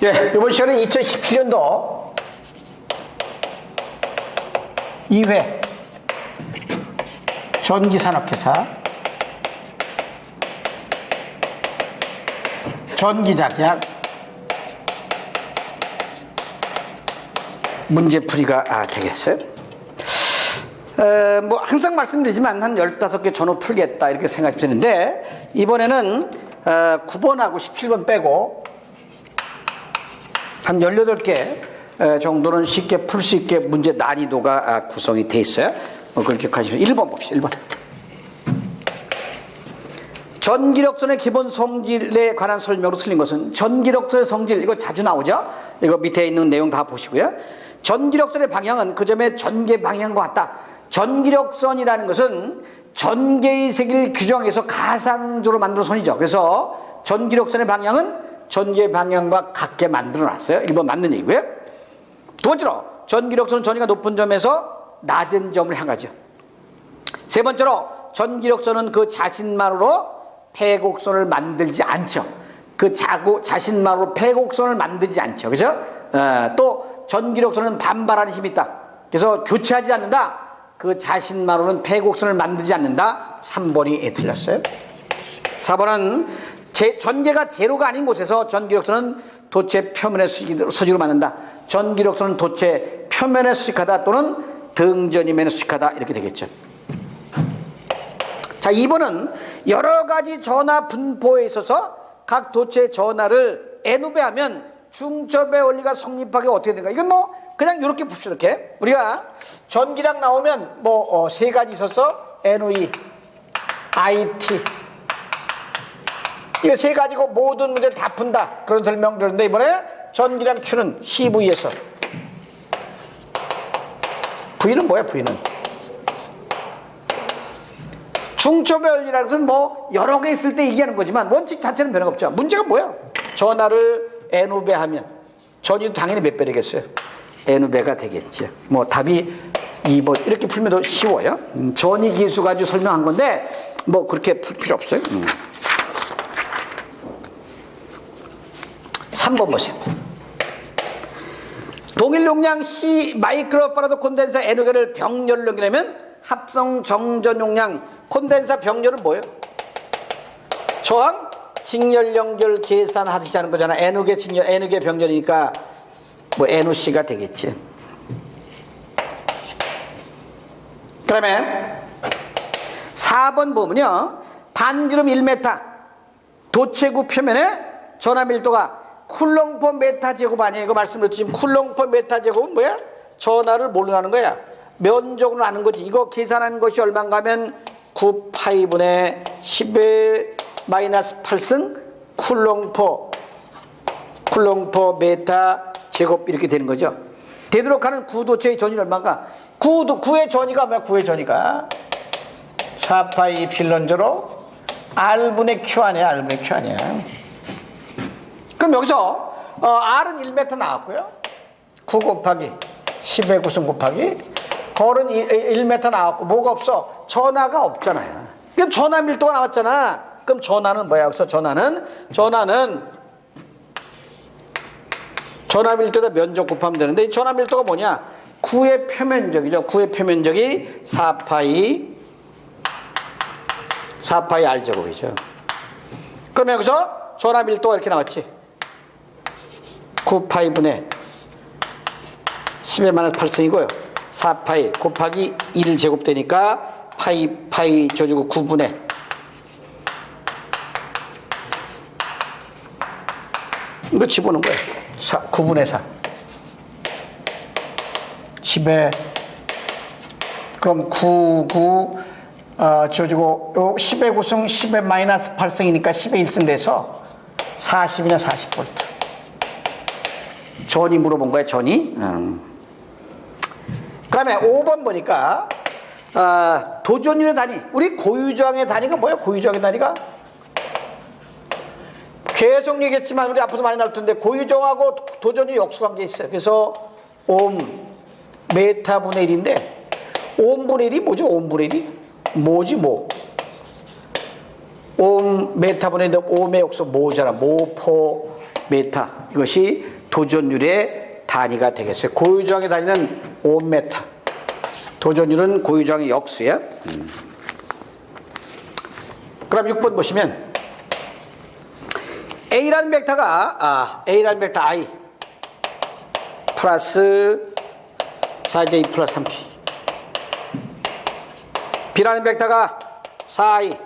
예, 이번 시간에 2017년도 2회 전기산업회사 전기자기학 문제풀이가 되겠어요. 뭐 항상 말씀드리지만 한 15개 전후 풀겠다 이렇게 생각하시는데 이번에는 9번하고 17번 빼고 한 18개 정도는 쉽게 풀 수 있게 문제 난이도가 구성이 돼 있어요. 그렇게 가시면 1번 봅시다. 1번. 전기력선의 기본 성질에 관한 설명으로 틀린 것은 전기력선의 성질, 이거 자주 나오죠? 이거 밑에 있는 내용 다 보시고요. 전기력선의 방향은 그 점의 전개 방향과 같다. 전기력선이라는 것은 전개의 세기를 규정해서 가상적으로 만든 선이죠. 그래서 전기력선의 방향은 전개 방향과 같게 만들어 놨어요. 1번 맞는 얘기고요. 두 번째로 전기력선은 전위가 높은 점에서 낮은 점을 향하죠. 세 번째로 전기력선은 그 자신만으로 폐곡선을 만들지 않죠. 그 자신만으로 폐곡선을 만들지 않죠. 그죠? 또 전기력선은 반발하는 힘이 있다. 그래서 교체하지 않는다. 그 자신만으로는 폐곡선을 만들지 않는다. 3번이 틀렸어요. 4번은 전개가 제로가 아닌 곳에서 전기력선은 도체 표면의 수직으로 만든다. 전기력선은 도체 표면에 수직하다 또는 등전임에는 수직하다 이렇게 되겠죠. 자, 2번은 여러 가지 전하 분포에 있어서 각 도체의 전하를 n배하면 중첩의 원리가 성립하게 어떻게 되는가? 이건 뭐 그냥 이렇게 봅시다. 이렇게 우리가 전기량 나오면 뭐 세 가지 있어서 NOE, IT 이거 세 가지고 모든 문제 다 푼다 그런 설명 들었는데 이번에 전기량 Q는 CV에서 V는 뭐야? V는 중첩의 원리라는 것은 뭐 여러 개 있을 때 얘기하는 거지만 원칙 자체는 변화가 없죠. 문제가 뭐야? 전하를 N배 하면 전위도 당연히 몇 배 되겠어요? N배가 되겠지. 뭐 답이 2번 이렇게 풀면 더 쉬워요. 전위 기수 가지고 설명한 건데 뭐 그렇게 풀 필요 없어요. 3번 보세요. 동일 용량 C 마이크로파라드 콘덴사 N개를 병렬로 연결하면 합성 정전 용량 콘덴사 병렬은 뭐예요? 저항 직렬 연결 계산하듯이 하는 거잖아. N개 직렬, N개 병렬이니까 뭐 NOC가 되겠지. 그다음에 4번 보면요. 반지름 1m 도체구 표면에 전하 밀도가 쿨롱/m 제곱 아니에요. 이거 말씀드렸지. 쿨롱/m 제곱은 뭐야? 전하를 뭘로 하는 거야? 면적으로 하는 거지. 이거 계산하는 것이 얼마인가 하면 9파이분의 10의 마이너스 8승 쿨롱/m 제곱 이렇게 되는 거죠. 되도록 하는 구도체의 전위는 얼마인가? 구의 전위가 뭐야? 구의 전위가 4파이 필런저로 R분의 Q 아니야? R분의 Q 아니야? 그럼 여기서 R은 1m 나왔고요. 9 곱하기 10의 9승 곱하기 걸은 1m 나왔고 뭐가 없어? 전하가 없잖아요. 그럼 전하 밀도가 나왔잖아. 그럼 전하는 뭐야? 여기서 전하 밀도에다 면적 곱하면 되는데 이 전하 밀도가 뭐냐? 9의 표면적이죠. 9의 표면적이 4파이 R제곱이죠. 그러면 여기서 전하 밀도가 이렇게 나왔지. 9파이분의 10의 마이너스 8승이고요. 4파이 곱하기 1 제곱되니까 파이 줘주고 9분의 이거 집어넣은 거예요. 9분의 4 10에 그럼 9 줘주고 요 10의 9승 10의 마이너스 8승이니까 10의 1승 돼서 40이냐 40V 전이 물어본 거야. 전이. 그 다음에 5번 보니까 도전인의 단위. 우리 고유저항의 단위가 뭐야? 고유저항의 단위가 계속 얘기했지만 우리 앞으로 많이 나올 텐데 고유저항하고 도전이 역수관계 있어요. 그래서 옴 메타분의 1인데 옴분의 1이 뭐죠? 옴분의 1이 뭐지 뭐? 옴 메타분의 1인데 옴의 역수 모잖아. 모포 메타. 이것이 도전율의 단위가 되겠어요. 고유저항의 단위는 오메타. 도전율은 고유저항의 역수야. 그럼 6번 보시면 A라는 벡터가 A라는 벡터 I 플러스 4j 플러스 3k, B라는 벡터가 4i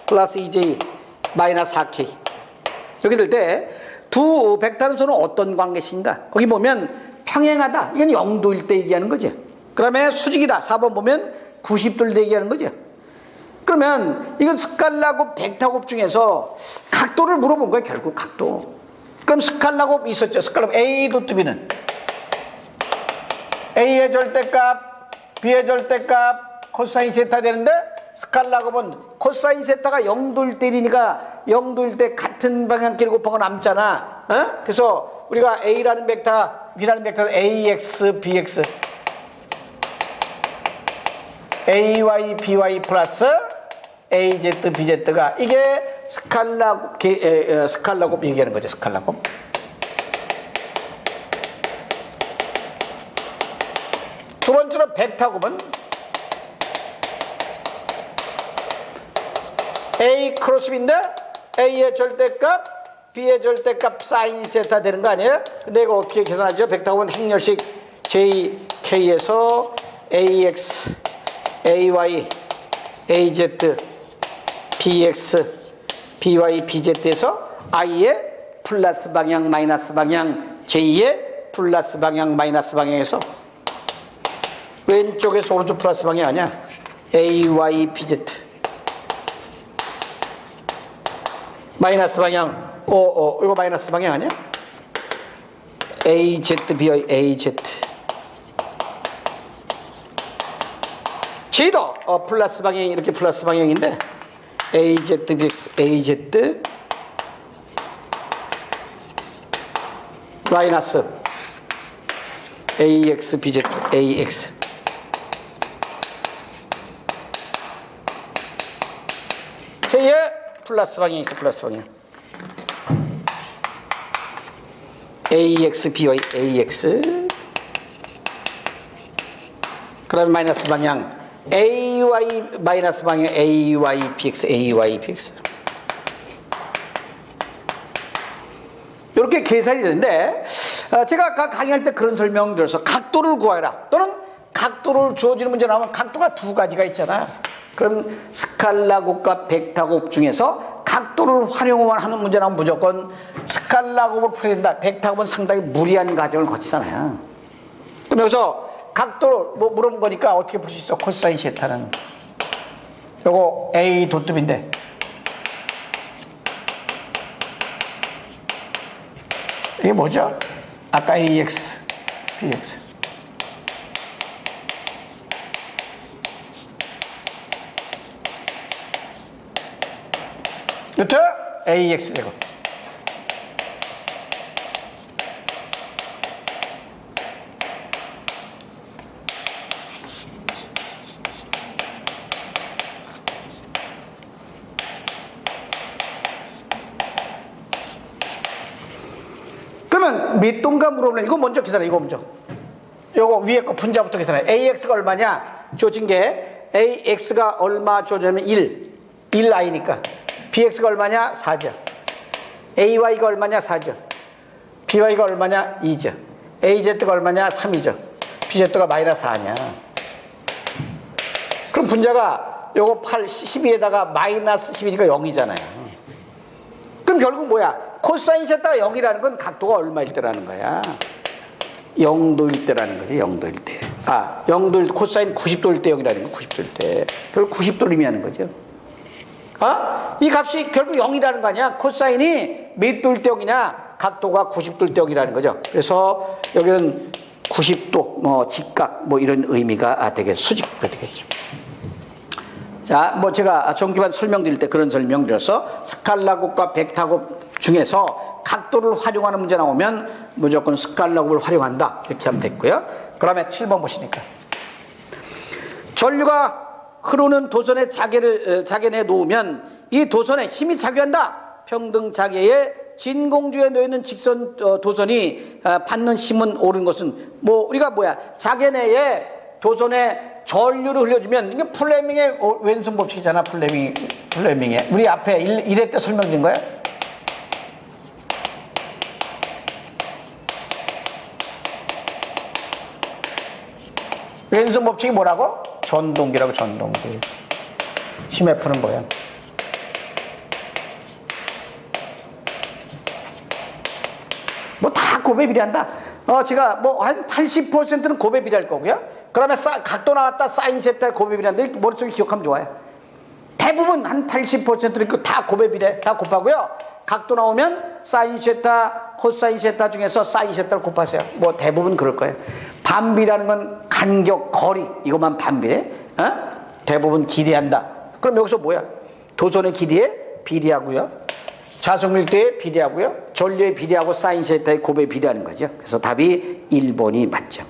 플러스 2j 마이너스 4k. 여기 될 때 두 벡터는 서로 어떤 관계신가? 거기 보면 평행하다. 이건 0도일 때 얘기하는 거죠. 그다음에 수직이다. 4번 보면 90도일 때 얘기하는 거죠. 그러면 이건 스칼라곱, 벡터곱 중에서 각도를 물어본 거예요. 결국 각도. 그럼 스칼라곱 있었죠. 스칼라곱 A 도트 B는 A의 절대값, B의 절대값 코사인 세타 되는데, 스칼라곱은 코사인 세타가 0도일 때리니까 0도일 때 같은 방향끼리 곱하고 남잖아. 그래서 우리가 A라는 벡터, B라는 벡터 AX, BX, AY, BY 플러스 AZ, BZ가 이게 스칼라곱 얘기하는 거죠. 스칼라곱. 두 번째로 벡터곱은 A 크로스 B인데 A의 절대값, B의 절대값 사인 세타 되는 거 아니에요? 근데 이거 어떻게 계산하죠? 벡터곱은 행렬식 JK에서 AX, AY, AZ, BX, BY, BZ에서 I의 플러스 방향, 마이너스 방향, J의 플러스 방향, 마이너스 방향에서 왼쪽에서 오른쪽 플러스 방향 아니야? AY, BZ 마이너스 방향, 이거 마이너스 방향 아니야? AZ, BY, AZ J도 플러스 방향이 이렇게 플러스 방향인데 AZ, BX, AZ 마이너스 AX, BZ, AX 해에 플러스 방향이 있어. 플러스 방향 AX, BY, AX 그 다음에 마이너스 방향 AY 마이너스 방향 AY, BX, AY, BX 이렇게 계산이 되는데, 제가 아까 강의할 때 그런 설명 드려서 각도를 구하라 또는 각도를 주어지는 문제 나오면 각도가 두 가지가 있잖아. 그럼 스칼라곱과 벡터곱 중에서 각도를 활용하는 문제 나오면 무조건 스칼라곱을 풀어야 된다. 벡터곱은 상당히 무리한 과정을 거치잖아요. 그럼 여기서 각도를 물어본 거니까 어떻게 풀 수 있어? 코사인 세타는 요거 A 도점인데 이게 뭐죠? 아까 AX, BX 루트 AX 제곱 그러면 몇 동가 물어보면 이거 먼저 계산해. 이거 먼저 요거 위에 거 분자부터 계산해. AX가 얼마냐 주어진 게 AX가 얼마 주어지냐면 1i니까 BX가 얼마냐 4죠. AY가 얼마냐 4죠. BY가 얼마냐 2죠. AZ가 얼마냐 3이죠. BZ가 마이너스 4냐. 그럼 분자가 요거 12에다가 마이너스 10이니까 0이잖아요. 그럼 결국 뭐야? 코사인 세타가 0이라는 건 각도가 얼마일 때라는 거야? 0도일 때라는 거지. 0도일 때. 0도일 코사인 90도일 때 0이라는 거. 90도일 때. 결국 90도를 의미하는 거죠. 이 값이 결국 0이라는 거 아니야? 코사인이 몇 도일 때 0이냐? 각도가 90도일 때 0이라는 거죠. 그래서 여기는 90도, 직각, 이런 의미가 되겠죠. 수직도 되겠죠. 자, 제가 정기반 설명드릴 때 그런 설명드려서 스칼라곱과 벡터곱 중에서 각도를 활용하는 문제 나오면 무조건 스칼라곱을 활용한다. 이렇게 하면 됐고요. 그 다음에 7번 보시니까. 전류가 흐르는 도선에 자개 내에 놓으면 이 도선에 힘이 작용한다. 평등 자개의 진공주에 놓여있는 직선 도선이 받는 힘은 옳은 것은 뭐 우리가 뭐야 자개내에 도선에 전류를 흘려주면 이게 플레밍의 왼손 법칙이잖아. 플레밍의 우리 앞에 1회 때 설명드린 거야. 왼손 법칙이 뭐라고? 전동기라고. 전동기. 힘 F는 뭐야? 뭐 다 곱에 비례한다. 제가 뭐 한 80%는 곱에 비례할 거고요. 그다음에 각도 나왔다 사인 세타 곱에 비례한데 머릿속에 기억하면 좋아요. 대부분 한 80%는 다 곱에 비례, 다 곱하고요. 각도 나오면 사인 세타, 코사인 세타 중에서 사인 세타를 곱하세요. 뭐 대부분 그럴 거예요. 반비라는 건 간격, 거리 이것만 반비례. 대부분 기대한다. 그럼 여기서 뭐야? 도선의 길이에 비례하고요. 자성밀도에 비례하고요. 전류에 비례하고 사인 세타의 곱에 비례하는 거죠. 그래서 답이 1번이 맞죠.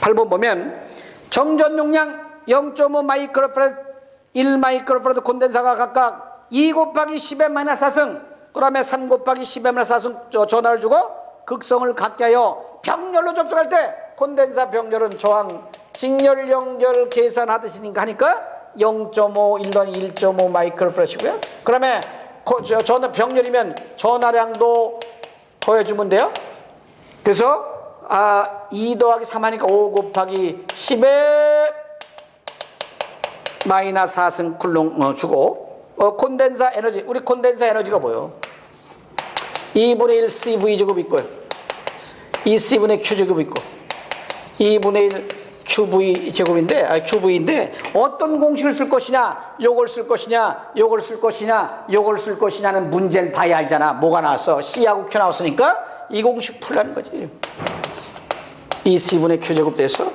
8번 보면 정전 용량 0.5 마이크로프라드, 1 마이크로프라드 콘덴사가 각각 2 곱하기 10의 마이너스 4승, 그 다음에 3 곱하기 10의 마이너스 4승 전하를 주고 극성을 갖게 하여 병렬로 접촉할 때 콘덴사 병렬은 저항 직렬 연결 계산하듯이니까 하니까 0.5, 1번 1.5 마이크로프라시고요. 그 다음에 병렬이면 전하량도 더해주면 돼요. 그래서 2 더하기 3 하니까 5 곱하기 10에 마이너스 4승 쿨롱 주고 콘덴사 에너지, 우리 콘덴사 에너지가 뭐예요? 2분의 1 CV 제곱 있고요. 2C분의 Q 제곱 있고 2분의 1 QV 제곱인데, QV인데 어떤 공식을 쓸 것이냐, 요걸 쓸 것이냐, 요걸 쓸 것이냐, 요걸 쓸 것이냐는 문제를 봐야 알잖아. 뭐가 나왔어? C하고 Q 나왔으니까 이 공식 풀라는 거지. 2C분의 Q 제곱 돼서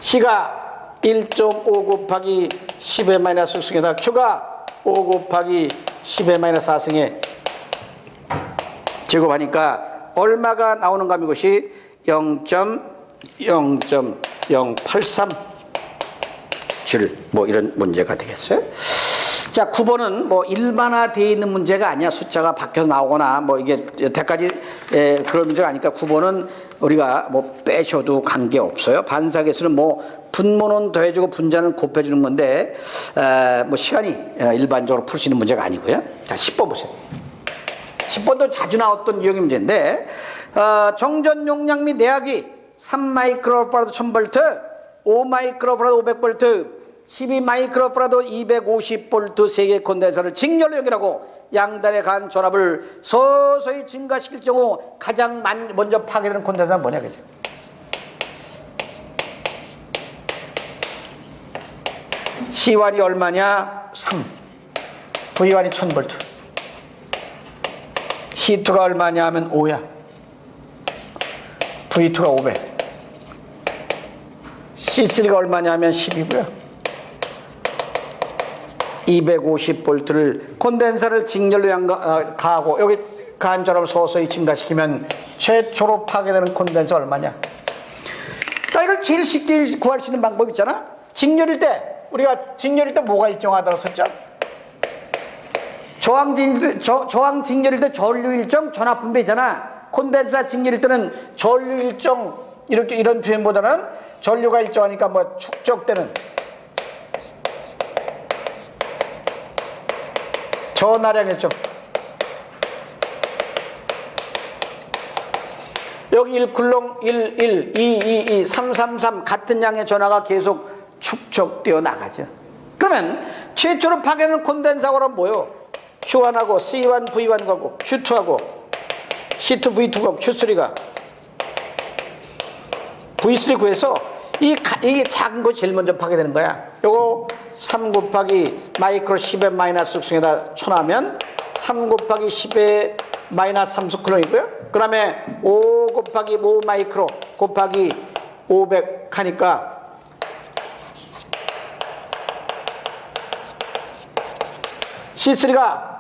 C가 1.5 곱하기 10의 마이너스 6승에다 Q가 5 곱하기 10의 마이너스 4승에 제곱하니까 얼마가 나오는가 하면 이것이 0.083 줄, 뭐 이런 문제가 되겠어요. 자, 9번은 뭐 일반화되어 있는 문제가 아니야. 숫자가 바뀌어서 나오거나 뭐 이게 여태까지 그런 문제가 아니까 9번은 우리가 뭐 빼셔도 관계없어요. 반사계수는 뭐 분모는 더해주고 분자는 곱해주는 건데 뭐 시간이 일반적으로 풀 수 있는 문제가 아니고요. 자, 10번 보세요. 10번도 자주 나왔던 유형의 문제인데 정전 용량 및 내압이 3 마이크로파라드 1000V, 5 마이크로파라드 500V, 12 마이크로파라드 250V 3개의 콘덴서를 직렬로 연결하고 양단에 간 전압을 서서히 증가시킬 경우 가장 먼저 파괴되는 콘덴서는 뭐냐, 그죠? C1이 얼마냐? 3. V1이 1000V. C2가 얼마냐 하면 5야. V2가 500. C3가 얼마냐 하면 10이고요. 250V를 콘덴서를 직렬로 가하고 여기 간절함을 서서히 증가시키면 최초로 파괴되는 콘덴서 얼마냐. 자, 이걸 제일 쉽게 구할 수 있는 방법 있잖아. 직렬일 때 우리가 직렬일 때 뭐가 일정하다고 썼죠? 저항 직렬일 때 전류 일정, 전압 분배잖아. 콘덴사 직렬일 때는 전류 일정, 이렇게 이런 표현보다는 전류가 일정하니까 뭐 축적되는 전하량 일정. 여기 1 쿨롱 1, 1, 2, 2, 2, 3, 3, 3 같은 양의 전하가 계속 축적되어 나가죠. 그러면 최초로 파괴하는 콘덴사고는 뭐예요? Q1하고 C1, V1하고 Q2하고 C2, V2하고 Q3가 V3 구해서 이게 작은 거 제일 먼저 파괴되는 거야. 요거 3 곱하기 마이크로 10의 마이너스 6승에다 쳐넣으면 3 곱하기 10의 마이너스 3스쿨롱이고요. 그 다음에 5 곱하기 5 마이크로 곱하기 500 하니까 C3가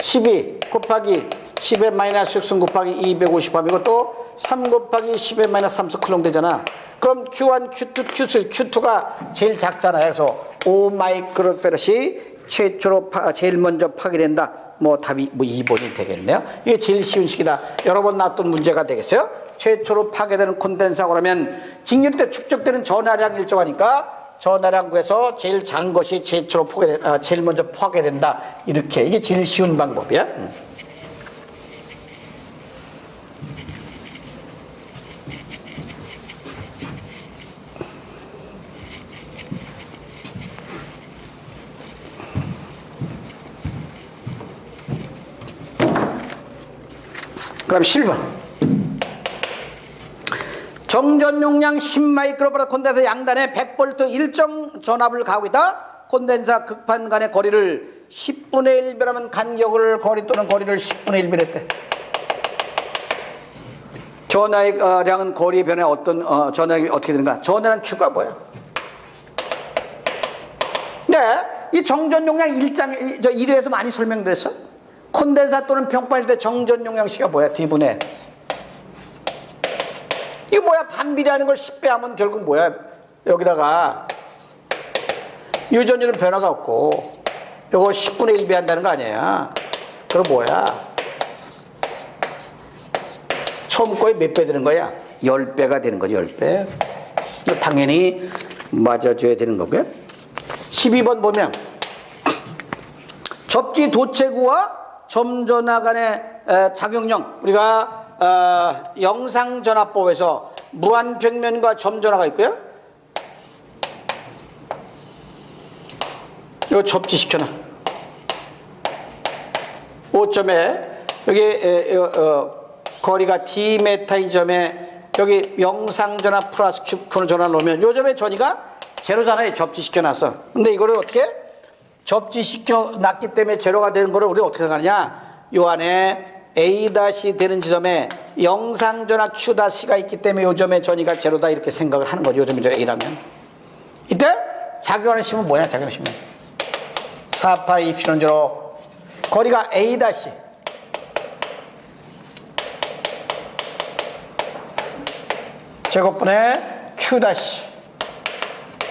12 곱하기 10의 마이너스 6승 곱하기 250 하면 이것도 3 곱하기 10의 마이너스 3스쿨롱 되잖아. 그럼 Q1, Q2, Q3, Q2가 제일 작잖아요. 그래서 5 마이크로페럿이 제일 먼저 파괴된다. 뭐 답이 뭐 2번이 되겠네요. 이게 제일 쉬운 식이다. 여러 번 나왔던 문제가 되겠어요. 최초로 파괴되는 콘덴사 그러면 직렬 때 축적되는 전하량 일정하니까 전하량 구에서 제일 작은 것이 제일 먼저 파괴된다. 이렇게 이게 제일 쉬운 방법이야. 그럼 7번. 정전 용량 10마이크로파라드 콘덴서 양단에 100V 일정 전압을 가하고 있다. 콘덴사 극판 간의 거리를 10분의 1배라면 간격을 거리 또는 거리를 10분의 1배랬대. 전하의 량은 거리의 변화에 어떤 전하량이 어떻게 되는가? 전하량 Q가 뭐야? 네, 이 정전 용량 1회에서 많이 설명드렸어. 콘덴사 또는 평파일 때 정전 용량식이 뭐야? D분의 이거 뭐야? 반비례하는 걸 10배 하면 결국 뭐야? 여기다가 유전율은 변화가 없고 요거 10분의 1배 한다는 거 아니야? 그럼 뭐야? 처음 거에 몇 배 되는 거야? 10배가 되는 거지. 10배. 당연히 맞아줘야 되는 거고요. 12번 보면 접지 도체구와 점전화 간의 작용령, 우리가 영상전화법에서 무한평면과 점전화가 있고요. 이거 접지시켜놔. 5점에 여기 거리가 D메타인 점에 여기 영상전화 플러스 Q콘 전화를 놓으면 요 점에 전이가 제로잖아요. 접지시켜놨어. 근데 이거를 어떻게? 접지시켜놨기 때문에 제로가 되는 거를 우리가 어떻게 생각하느냐? 요 안에 A- 되는 지점에 영상전화 Q-가 있기 때문에 요 점에 전이가 제로다 이렇게 생각을 하는 거죠. 요 점이 A라면. 이때 작용하는 심은 뭐냐? 작용하는 심은 4파이 P는 제로 거리가 A- 제곱분의 Q-.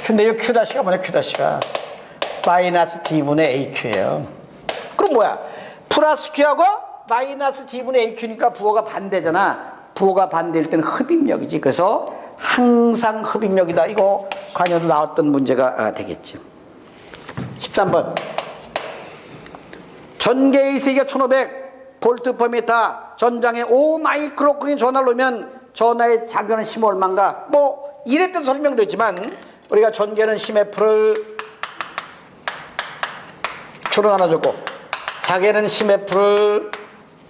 근데 이 Q-가 뭐냐? Q-가 마이너스 D분의 AQ예요. 그럼 뭐야? 플러스 Q하고 마이너스 D분의 AQ니까 부호가 반대잖아. 부호가 반대일 때는 흡입력이지. 그래서 항상 흡입력이다. 이거 관여도 나왔던 문제가 되겠죠. 13번. 전개의 세기가 1500V/m 전장에 5마이크로크린 전화를 놓으면 전화의 작용하는 힘은 얼마인가? 뭐 이랬던 설명도 있지만 우리가 전개는 10F를 Q로 나눠줬고 자개는 10F를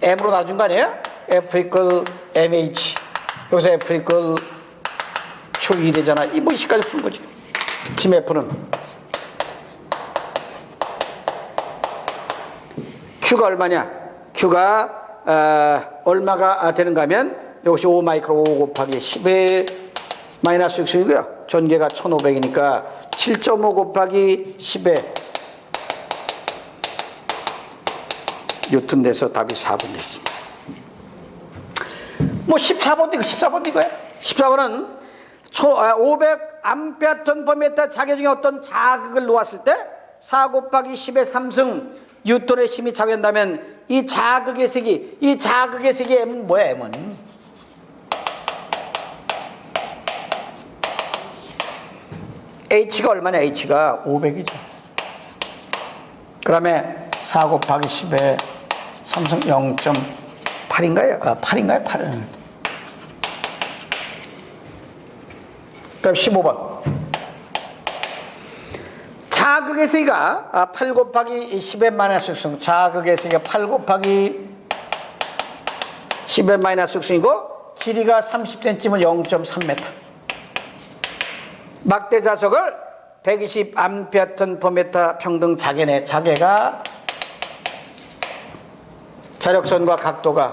M으로 나눠준 거 아니에요? F equal MH 여기서 F equal Q 이래잖아. 이 뭐 이식까지 푸는 거지. 10F는 Q가 얼마냐? Q가 얼마가 되는가 하면 이것이 5마이크로 5 곱하기 10의 마이너스 6이고요. 전개가 1500이니까 7.5 곱하기 10의 뉴턴 돼서 답이 4번 되지. 뭐 14번도 이거 14번도 이거야. 14번은 500A/m 자개 중에 어떤 자극을 놓았을 때 4 곱하기 10의 3승 뉴턴의 힘이 작용한다면 이 자극의 세기 M은 뭐야? M은 H가 얼마냐? H가 500이죠. 그다음에 4 곱하기 10의 3승 0.8인가요? 8인가요? 8. 그럼 15번. 자극의 세기가 8 곱하기 10의 마이너스 6승. 자극의 세기가 8 곱하기 10의 마이너스 6승이고 길이가 30cm면 0.3m. 막대 자석을 120A/m 평등 자개네. 자개가 자력선과 각도가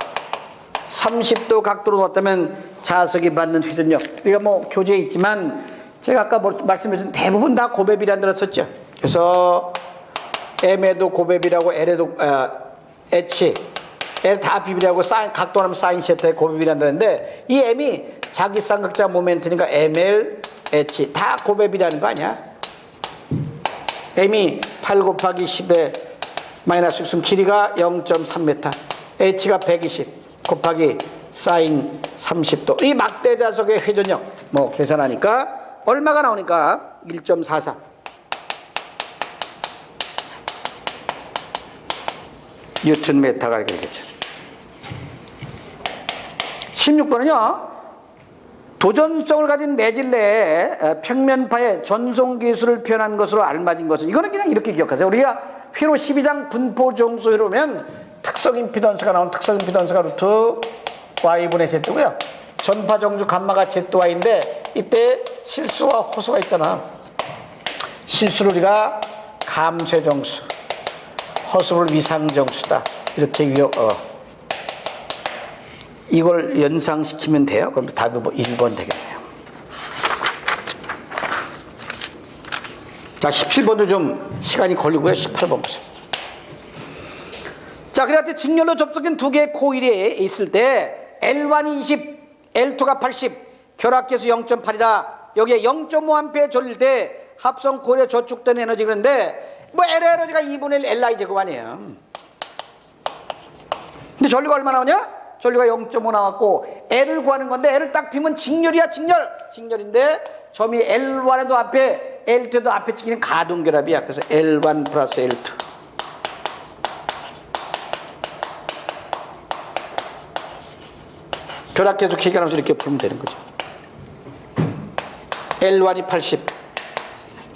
30도 각도로 놓았다면 자석이 받는 휘둔력. 우리가 뭐 교재에 있지만 제가 아까 말씀드린 대부분 다 고배비라는 데 썼죠. 그래서 M에도 고배비라고 L에도 H L 다 비비라고 각도하면 사인 세타의 고배비라는 데인데 이 M이 자기 쌍극자 모멘트니까 ML H 다 고배비라는 거 아니야? m이 8 곱하기 10에 마이너스 6은 길이가 0.3m, h가 120 곱하기 사인 30도. 이 막대자석의 회전력 뭐 계산하니까 얼마가 나오니까 1.44 뉴턴 메타가 이렇게 되겠죠. 16번은요. 도전성을 가진 매질 내에 평면파의 전송 기술을 표현한 것으로 알맞은 것은, 이거는 그냥 이렇게 기억하세요. 우리가 회로 12장 분포 정수 회로면 특성 임피던스가 나오는 특성 임피던스가 루트 y분의 z고요. 전파 정수 감마가 zy인데 이때 실수와 호수가 있잖아. 실수를 우리가 감쇄 정수, 허수를 위상 정수다 이렇게 이걸 연상시키면 돼요. 그럼 답이 뭐 1번 되겠네요. 자, 17번도 좀 시간이 걸리고요. 18번 보세요. 자, 그래서 직렬로 접속된 두 개의 코일이 있을 때 L1이 20, L2가 80, 결합계수 0.8이다. 여기에 0.5A 졸릴 때 합성 코일에 저축된 에너지 그런데 뭐 L 에너지가 2분의 1 Li 제곱 아니에요. 근데 전류가 얼마 나오냐? 전류가 0.5 나왔고 L을 구하는 건데 L을 딱 비면 직렬이야. 직렬인데 점이 L1에도 앞에 L2에도 앞에 찍히는 가동결합이야. 그래서 L1 플러스 L2 결합계수 계산하면서 이렇게 풀면 되는 거죠. L1이 80,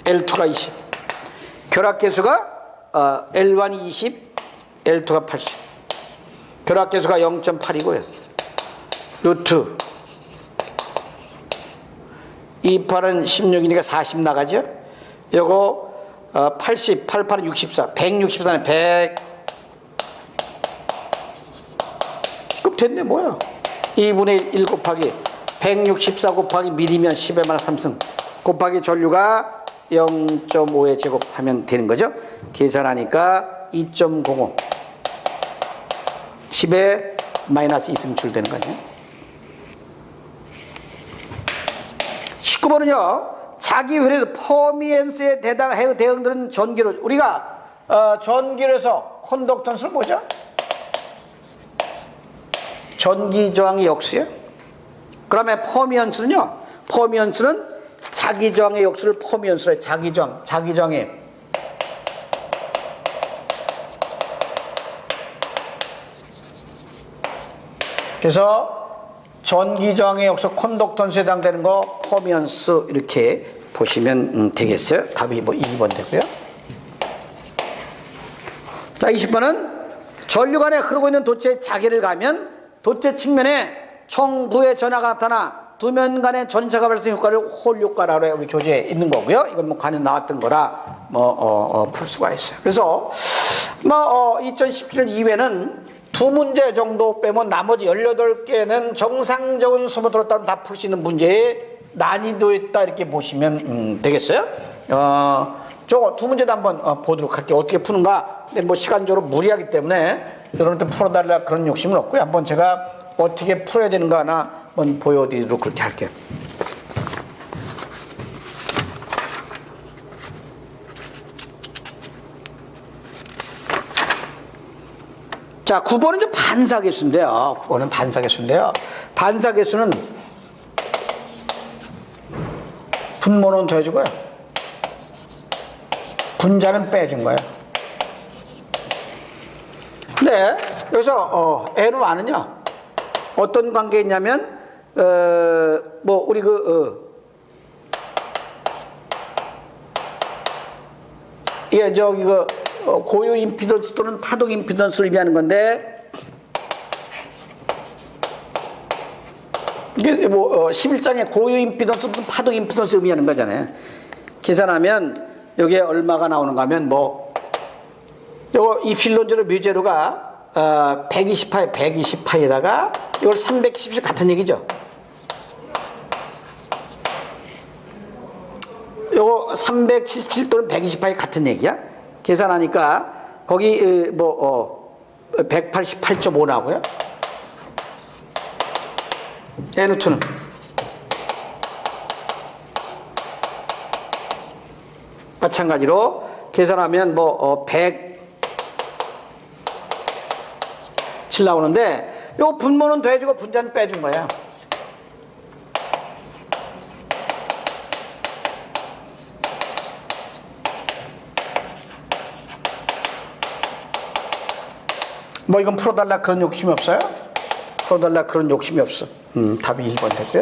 L2가 20. 결합계수가 L1이 20, L2가 80. 결합계수가 0.8이고요. 루트 28은 16이니까 40 나가죠. 요거 80, 88은 64, 164는 100. 급 됐네 뭐야. 2분의 1 곱하기 164 곱하기 미리면 10의 마이너스 3승 곱하기 전류가 0.5의 제곱하면 되는 거죠. 계산하니까 2.05 10의 마이너스 2승 되는 거죠. 19번은요. 자기 회로에서 퍼미엔스에 대응되는 전기로, 우리가 전기로에서 콘덕턴스를 뭐죠? 전기 저항의 역수요. 그러면 퍼미언스는요. 퍼미언스는 자기 저항의 역수를 퍼미언스로 해요. 자기 저항의 그래서 전기 저항의 역수 콘덕턴스에 해당되는 거 퍼미언스 이렇게 보시면 되겠어요. 답이 뭐 2번 되고요. 자, 20번은 전류관에 흐르고 있는 도체의 자개를 가면 도체 측면에 청부의 전하가 나타나 두 면 간의 전차가 발생 효과를 홀 효과라고 해요. 우리 교재에 있는 거고요. 이건 뭐 간에 나왔던 거라 풀 수가 있어요. 그래서 2017년 이외는 두 문제 정도 빼면 나머지 18개는 정상적인 수모도로 따르면 다 풀 수 있는 문제의 난이도에 있다 이렇게 보시면 되겠어요. 저거 두 문제도 한번 보도록 할게요. 어떻게 푸는가. 근데 뭐 시간적으로 무리하기 때문에 여러분한테 풀어달라 그런 욕심은 없고요. 한번 제가 어떻게 풀어야 되는가 하나 한번 보여드리도록 그렇게 할게요. 자, 9번은 이제 반사계수인데요. 9번은 반사계수인데요. 반사계수는 분모는 더해주고요. 분자는 빼준 거예요. 근데 여기서 N은 아느냐? 어떤 관계에 있냐면 우리 고유 임피던스 또는 파동 임피던스를 의미하는 건데 이게 11장에 고유 임피던스 또는 파동 임피던스 의미하는 거잖아요. 계산하면 여기에 얼마가 나오는가 하면 요거 이필론제로 뮤제로가 120파에 120파에다가 이걸 310 같은 얘기죠. 요거 377 또는 120파에 같은 얘기야. 계산하니까 거기 188.5 나오고요. N2는 마찬가지로 계산하면 107 나오는데 요 분모는 더해주고 분자는 빼준 거야. 이건 풀어달라 그런 욕심이 없어요? 풀어달라 그런 욕심이 없어. 답이 1번 되고요.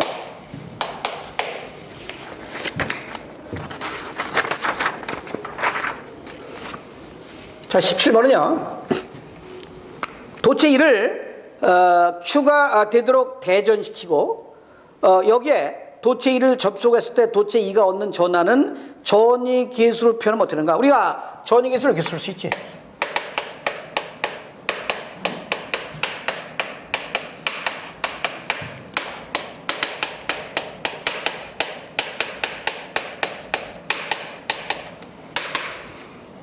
자, 17번은요. 도체 1을 Q가 되도록 대전시키고 여기에 도체 1을 접속했을 때 도체 2가 얻는 전하는 전위계수로 표현하면 어떻게 되는가? 우리가 전위계수를 이렇게 쓸 수 있지.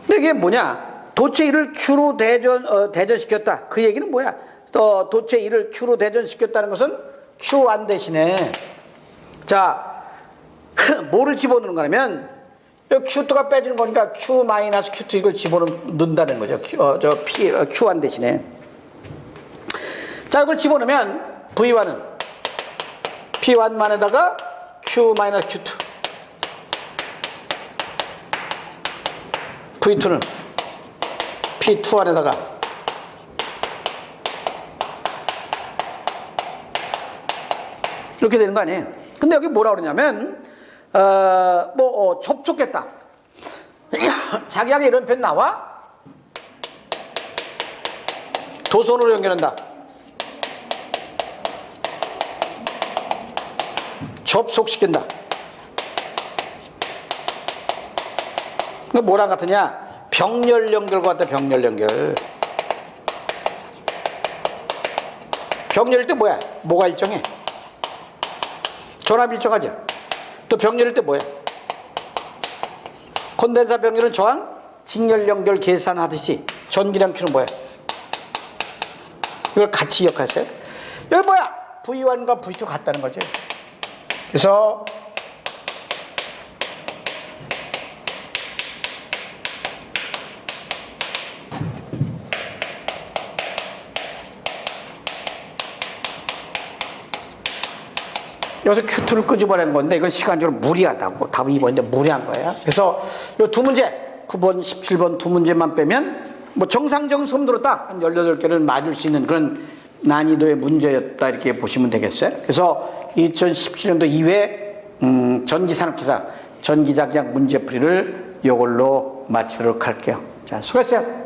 이게 뭐냐? 도체 1을 Q로 대전시켰다. 그 얘기는 뭐야? 도체 1을 Q로 대전시켰다는 것은 Q1 대신에 자 뭐를 집어넣는 거냐면 Q2가 빼지는 거니까 Q-Q2 이걸 집어넣는다는 거죠. Q1 대신에. 자 이걸 집어넣으면 V1은 P1만에다가 Q-Q2 V2는 P2 안에다가 이렇게 되는 거 아니에요. 근데 여기 뭐라 그러냐면 접속했다. 자기에게 이런 표현 나와? 도선으로 연결한다. 접속시킨다. 뭐랑 같으냐? 병렬 연결과 같다. 병렬 연결. 병렬일 때 뭐야? 뭐가 일정해? 전압 일정하죠. 또 병렬일 때 뭐야? 콘덴사 병렬은 저항 직렬 연결 계산하듯이 전기량 Q는 뭐야? 이걸 같이 기억하세요. 여기 뭐야? V1과 V2 같다는 거죠. 그래서 여기서 Q2를 끄집어낸 건데 이건 시간적으로 무리하다고. 답이 2번인데 무리한 거예요. 그래서 이 두 문제 9번 17번 두 문제만 빼면 정상적인 섬으로 딱 한 18개를 맞을 수 있는 그런 난이도의 문제였다 이렇게 보시면 되겠어요. 그래서 2017년도 이후에 전기산업기사 전기자기약 문제풀이를 이걸로 마치도록 할게요. 자, 수고했어요.